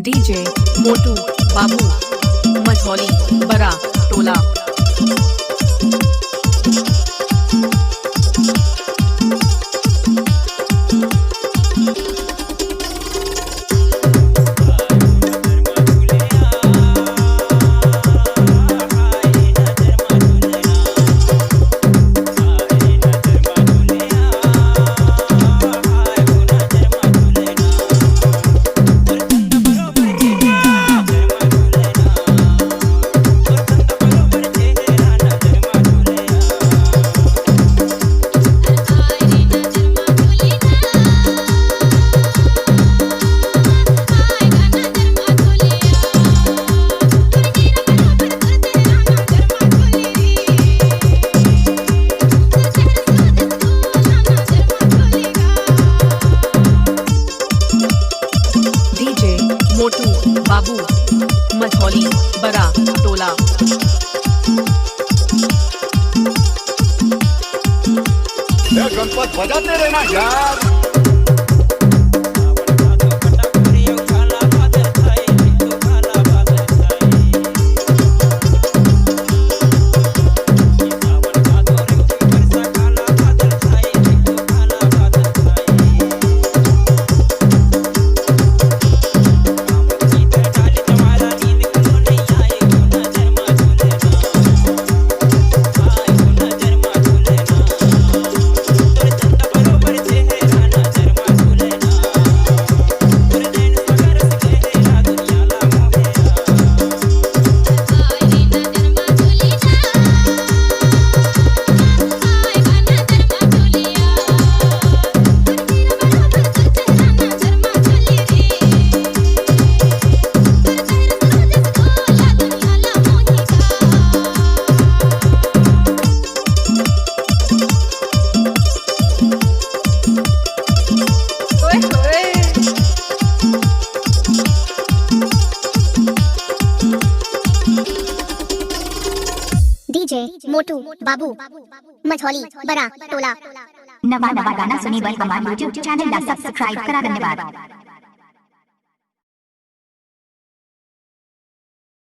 DJ मोटू बाबू मझौली बड़ा टोला। डीजे मोटू बाबू मझौली बड़ा टोला। गणपत बजाते रहना यार। डीजे मोटू बाबू मझौली बड़ा टोला। नवा नवा गाना सुनी बर हमारे यूट्यूब चैनल ला सब्सक्राइब करा धन्यवाद।